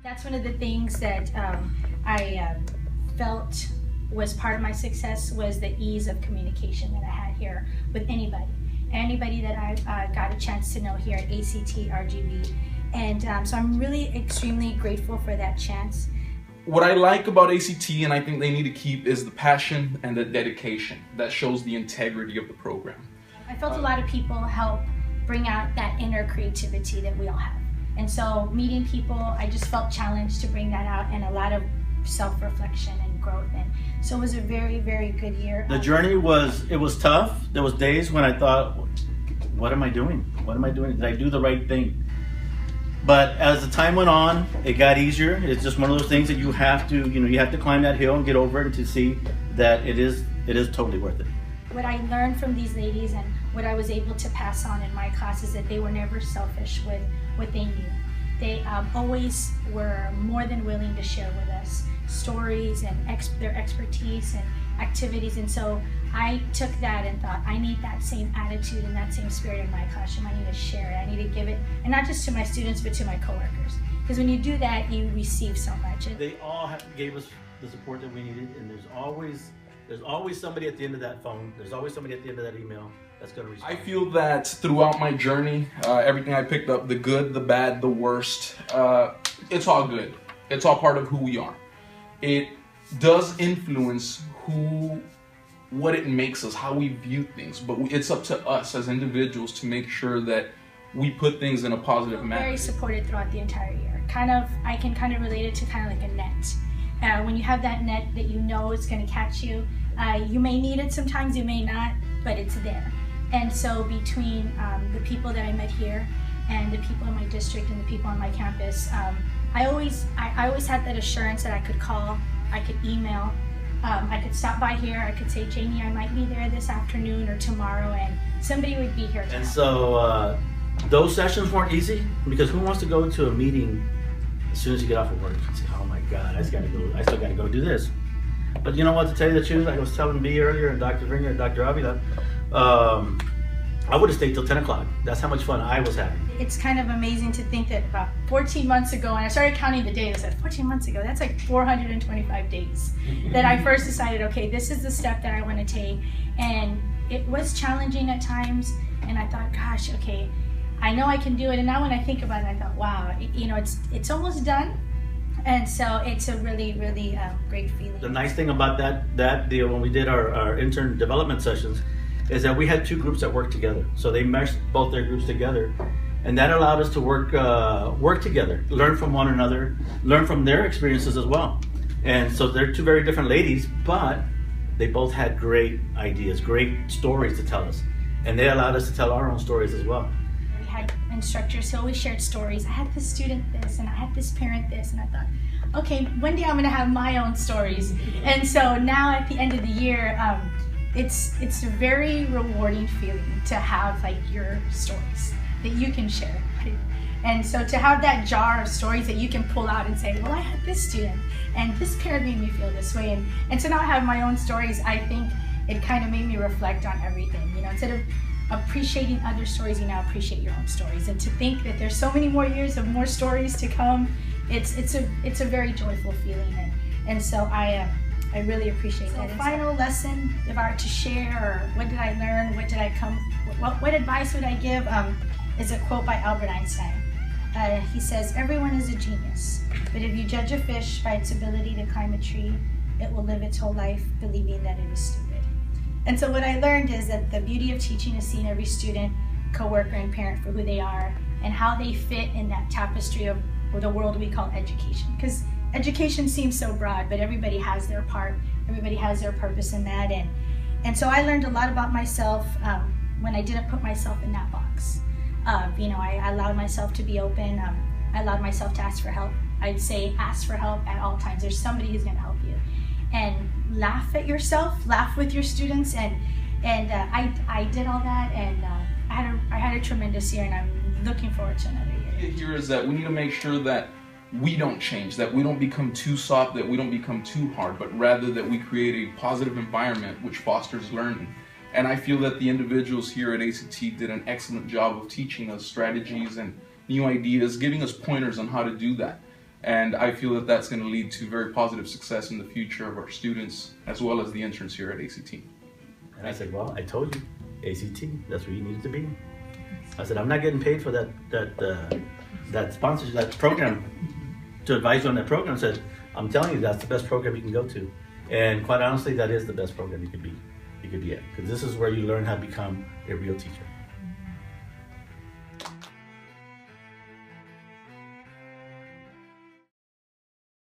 That's one of the things that I felt was part of my success, was the ease of communication that I had here with anybody that I got a chance to know here at Act-Rgv. And so I'm really extremely grateful for that chance. What I like about ACT, and I think they need to keep, is the passion and the dedication that shows the integrity of the program. I felt a lot of people help bring out that inner creativity that we all have. And so meeting people, I just felt challenged to bring that out, and a lot of self-reflection and growth. And so it was a very, very good year. The journey was tough. There was days when I thought, what am I doing? What am I doing? Did I do the right thing? But as the time went on, it got easier. It's just one of those things that you have to climb that hill and get over it, and to see that it is totally worth it. What I learned from these ladies and what I was able to pass on in my class is that they were never selfish with what they knew. They always were more than willing to share with us stories and their expertise and activities. And so I took that and thought, I need that same attitude and that same spirit in my classroom. I need to share it. I need to give it, and not just to my students, but to my coworkers. Because when you do that, you receive so much. They all gave us the support that we needed, and there's always somebody at the end of that phone. There's always somebody at the end of that email that's going to respond. I feel that throughout my journey, everything I picked up, the good, the bad, the worst, it's all good. It's all part of who we are. It does influence what it makes us, how we view things, but it's up to us as individuals to make sure that we put things in a positive manner. Very supported throughout the entire year. I can kind of relate it to kind of like a net. When you have that net that you know is going to catch you, you may need it sometimes, you may not, but it's there. And so between the people that I met here and the people in my district and the people on my campus, I always had that assurance that I could call, I could email, I could stop by here, I could say, Jamie, I might be there this afternoon or tomorrow, and somebody would be here to help. And so those sessions weren't easy, because who wants to go to a meeting as soon as you get off of work and say, oh my God, I still got to go do this. But you know what, to tell you the truth, I was telling B earlier, and Dr. Ringer and Dr. Avila, I would have stayed till 10 o'clock. That's how much fun I was having. It's kind of amazing to think that about 14 months ago, and I started counting the days, I said 14 months ago, that's like 425 days that I first decided, okay, this is the step that I want to take. And it was challenging at times, and I thought, gosh, okay, I know I can do it. And now when I think about it, I thought, wow, it's almost done. And so it's a really, really great feeling. The nice thing about that deal, when we did our intern development sessions, is that we had two groups that worked together. So they meshed both their groups together, and that allowed us to work together, learn from one another, learn from their experiences as well. And so they're two very different ladies, but they both had great ideas, great stories to tell us, and they allowed us to tell our own stories as well. We had instructors who always shared stories. I had this student this, and I had this parent this, and I thought, okay, one day I'm gonna have my own stories. And so now at the end of the year, it's a very rewarding feeling to have like your stories that you can share. Right? And so to have that jar of stories that you can pull out and say, well, I had this student and this parent made me feel this way. And so now I have my own stories. I think it kind of made me reflect on everything. Instead of appreciating other stories, you now appreciate your own stories. And to think that there's so many more years of more stories to come, it's a very joyful feeling. And so I really appreciate that. So final lesson, if I were to share, or what did I learn, what advice would I give, is a quote by Albert Einstein. He says, everyone is a genius, but if you judge a fish by its ability to climb a tree, it will live its whole life believing that it is stupid. And so what I learned is that the beauty of teaching is seeing every student, coworker, and parent for who they are and how they fit in that tapestry of the world we call education. Because education seems so broad, but everybody has their part, everybody has their purpose in that. And so I learned a lot about myself when I didn't put myself in that box. I allowed myself to be open. I allowed myself to ask for help. I'd say ask for help at all times. There's somebody who's going to help you. And laugh at yourself, laugh with your students. And I did all that, and I had a tremendous year, and I'm looking forward to another year. Here is that we need to make sure that we don't change, that we don't become too soft, that we don't become too hard, but rather that we create a positive environment which fosters learning. And I feel that the individuals here at ACT did an excellent job of teaching us strategies and new ideas, giving us pointers on how to do that. And I feel that that's going to lead to very positive success in the future of our students, as well as the interns here at ACT. And I said, well, I told you, ACT, that's where you needed to be. I said, I'm not getting paid for that sponsorship, that program, to advise you on that program. I said, I'm telling you, that's the best program you can go to. And quite honestly, that is the best program you could be at. Because this is where you learn how to become a real teacher.